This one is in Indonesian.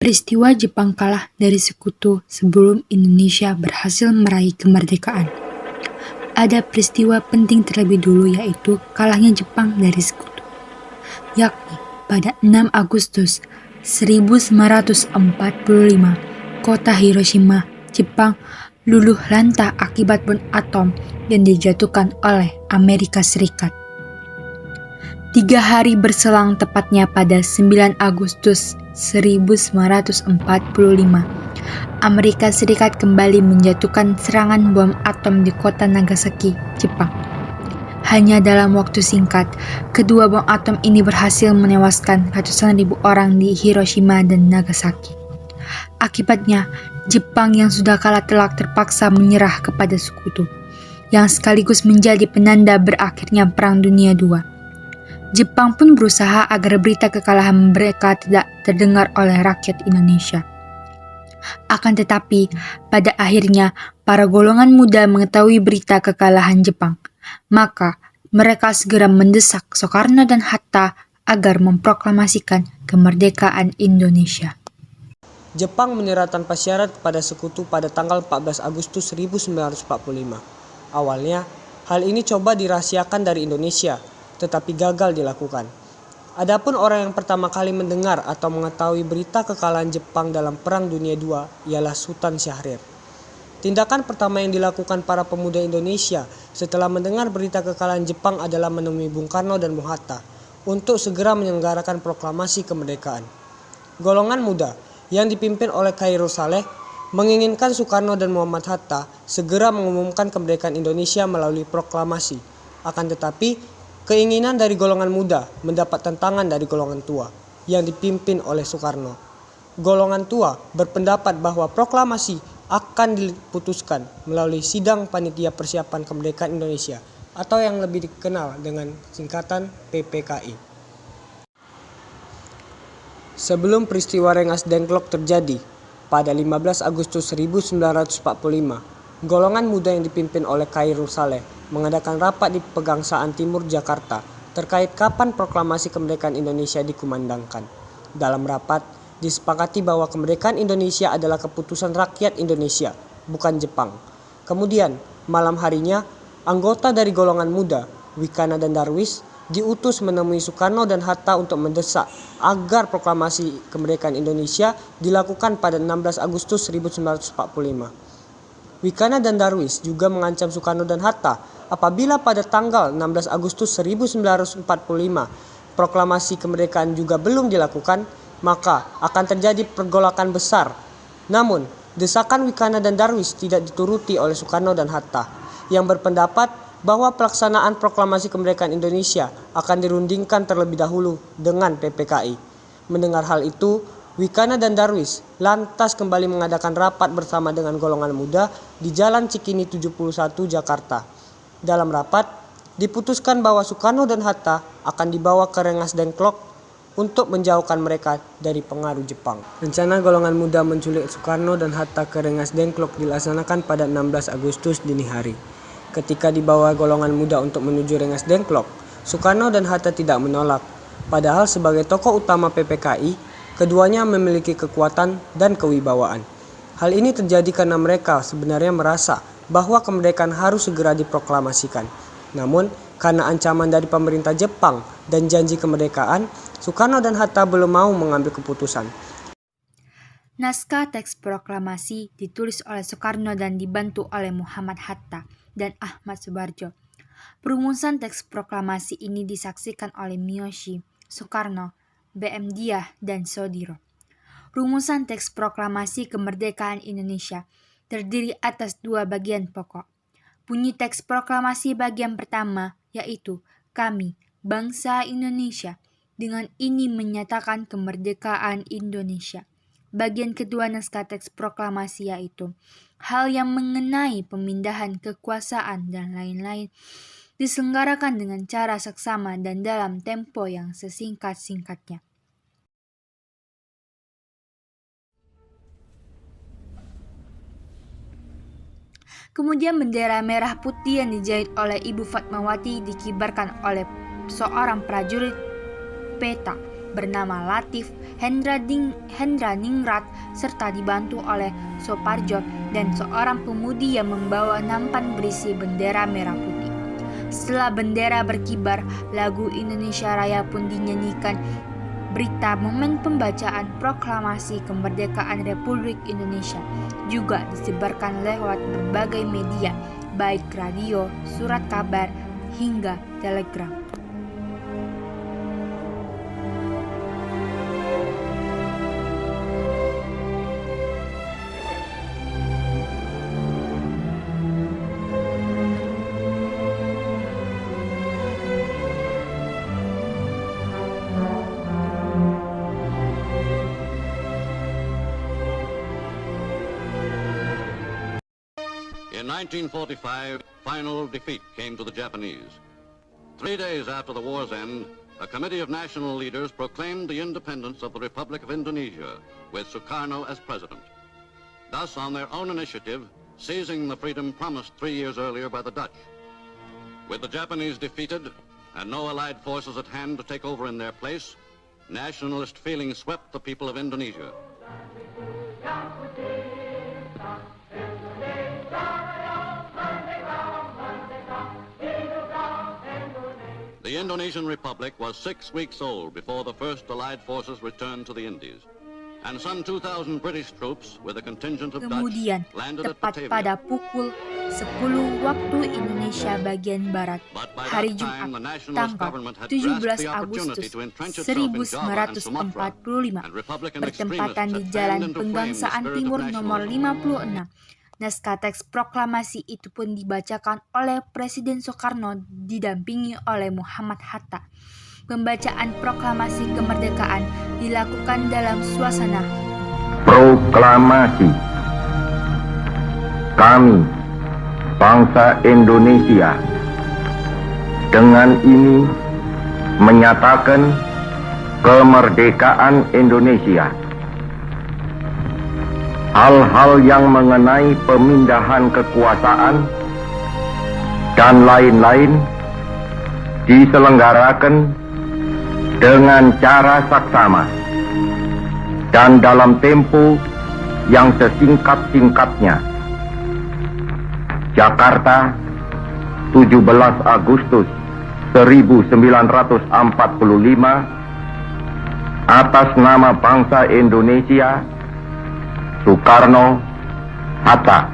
Peristiwa Jepang kalah dari sekutu sebelum Indonesia berhasil meraih kemerdekaan. Ada peristiwa penting terlebih dulu, yaitu kalahnya Jepang dari sekutu, yakni pada 6 Agustus 1945, kota Hiroshima, Jepang luluh lantah akibat bom atom yang dijatuhkan oleh Amerika Serikat. 3 hari berselang, tepatnya pada 9 Agustus 1945, Amerika Serikat kembali menjatuhkan serangan bom atom di kota Nagasaki, Jepang. Hanya dalam waktu singkat, kedua bom atom ini berhasil menewaskan ratusan ribu orang di Hiroshima dan Nagasaki. Akibatnya, Jepang yang sudah kalah telak terpaksa menyerah kepada sekutu, yang sekaligus menjadi penanda berakhirnya Perang Dunia II. Jepang pun berusaha agar berita kekalahan mereka tidak terdengar oleh rakyat Indonesia. Akan tetapi, pada akhirnya para golongan muda mengetahui berita kekalahan Jepang. Maka, mereka segera mendesak Soekarno dan Hatta agar memproklamasikan kemerdekaan Indonesia. Jepang menyerah tanpa syarat kepada sekutu pada tanggal 14 Agustus 1945. Awalnya, hal ini coba dirahasiakan dari Indonesia, tetapi gagal dilakukan. Adapun orang yang pertama kali mendengar atau mengetahui berita kekalahan Jepang dalam Perang Dunia II ialah Sultan Syahrir. Tindakan pertama yang dilakukan para pemuda Indonesia setelah mendengar berita kekalahan Jepang adalah menemui Bung Karno dan Bung Hatta untuk segera menyelenggarakan proklamasi kemerdekaan. Golongan muda yang dipimpin oleh Khairul Saleh menginginkan Soekarno dan Muhammad Hatta segera mengumumkan kemerdekaan Indonesia melalui proklamasi. Akan tetapi, keinginan dari golongan muda mendapat tentangan dari golongan tua yang dipimpin oleh Soekarno. Golongan tua berpendapat bahwa proklamasi akan diputuskan melalui Sidang Panitia Persiapan Kemerdekaan Indonesia atau yang lebih dikenal dengan singkatan PPKI. Sebelum peristiwa Rengas Dengklok terjadi, pada 15 Agustus 1945, golongan muda yang dipimpin oleh Khairul Saleh mengadakan rapat di Pegangsaan Timur Jakarta terkait kapan proklamasi kemerdekaan Indonesia dikumandangkan. Dalam rapat, disepakati bahwa kemerdekaan Indonesia adalah keputusan rakyat Indonesia, bukan Jepang. Kemudian, malam harinya, anggota dari golongan muda, Wikana dan Darwis, diutus menemui Soekarno dan Hatta untuk mendesak agar proklamasi kemerdekaan Indonesia dilakukan pada 16 Agustus 1945. Wikana dan Darwis juga mengancam Soekarno dan Hatta apabila pada tanggal 16 Agustus 1945 proklamasi kemerdekaan juga belum dilakukan, maka akan terjadi pergolakan besar. Namun, desakan Wikana dan Darwis tidak dituruti oleh Soekarno dan Hatta, yang berpendapat bahwa pelaksanaan proklamasi kemerdekaan Indonesia akan dirundingkan terlebih dahulu dengan PPKI. Mendengar hal itu, Wikana dan Darwis lantas kembali mengadakan rapat bersama dengan golongan muda di Jalan Cikini 71, Jakarta. Dalam rapat, diputuskan bahwa Soekarno dan Hatta akan dibawa ke Rengas Dengklok untuk menjauhkan mereka dari pengaruh Jepang. Rencana golongan muda menculik Soekarno dan Hatta ke Rengas Dengklok dilaksanakan pada 16 Agustus dini hari. Ketika dibawa golongan muda untuk menuju Rengas Dengklok, Soekarno dan Hatta tidak menolak. Padahal sebagai tokoh utama PPKI, keduanya memiliki kekuatan dan kewibawaan. Hal ini terjadi karena mereka sebenarnya merasa bahwa kemerdekaan harus segera diproklamasikan. Namun, karena ancaman dari pemerintah Jepang dan janji kemerdekaan, Soekarno dan Hatta belum mau mengambil keputusan. Naskah teks proklamasi ditulis oleh Soekarno dan dibantu oleh Muhammad Hatta dan Ahmad Subarjo. Perumusan teks proklamasi ini disaksikan oleh Miyoshi, Soekarno, BM Diah, dan Sodiro. Rumusan teks proklamasi kemerdekaan Indonesia terdiri atas 2 bagian pokok. Bunyi teks proklamasi bagian pertama yaitu kami, bangsa Indonesia, dengan ini menyatakan kemerdekaan Indonesia. Bagian kedua naskah teks proklamasi yaitu hal yang mengenai pemindahan kekuasaan dan lain-lain diselenggarakan dengan cara seksama dan dalam tempo yang sesingkat-singkatnya. Kemudian bendera merah putih yang dijahit oleh Ibu Fatmawati dikibarkan oleh seorang prajurit peta bernama Latif Hendraningrat serta dibantu oleh Soeparjo dan seorang pemudi yang membawa nampan berisi bendera merah putih. Setelah bendera berkibar, lagu Indonesia Raya pun dinyanyikan. Berita momen pembacaan proklamasi kemerdekaan Republik Indonesia juga disebarkan lewat berbagai media, baik radio, surat kabar, hingga telegram. In 1945, final defeat came to the Japanese. 3 days after the war's end, a committee of national leaders proclaimed the independence of the Republic of Indonesia, with Sukarno as president. Thus, on their own initiative, seizing the freedom promised 3 years earlier by the Dutch. With the Japanese defeated and no Allied forces at hand to take over in their place, nationalist feeling swept the people of Indonesia. The Indonesian Republic was 6 weeks old before the first Allied forces returned to the Indies. And some 2,000 British troops with a contingent of Kemudian, Dutch landed at tepat Batavia. pada pukul 10 waktu Indonesia bagian Barat, But by hari that time, Jumat, the nationalist tanggal government had 17 grasped the opportunity Agustus to entrench itself in Java and Sumatra, 1945, and Republican bertempatan extremists di had Jalan fanned into flame the Penggangsaan spirit of Timur nomor nationalism. 56. Naskah teks proklamasi itu pun dibacakan oleh Presiden Soekarno didampingi oleh Muhammad Hatta. Pembacaan proklamasi kemerdekaan dilakukan dalam suasana proklamasi. Kami, bangsa Indonesia, dengan ini menyatakan kemerdekaan Indonesia. Hal-hal yang mengenai pemindahan kekuasaan dan lain-lain diselenggarakan dengan cara saksama dan dalam tempo yang sesingkat-singkatnya. Jakarta, 17 Agustus 1945, atas nama bangsa Indonesia, Soekarno, Hatta.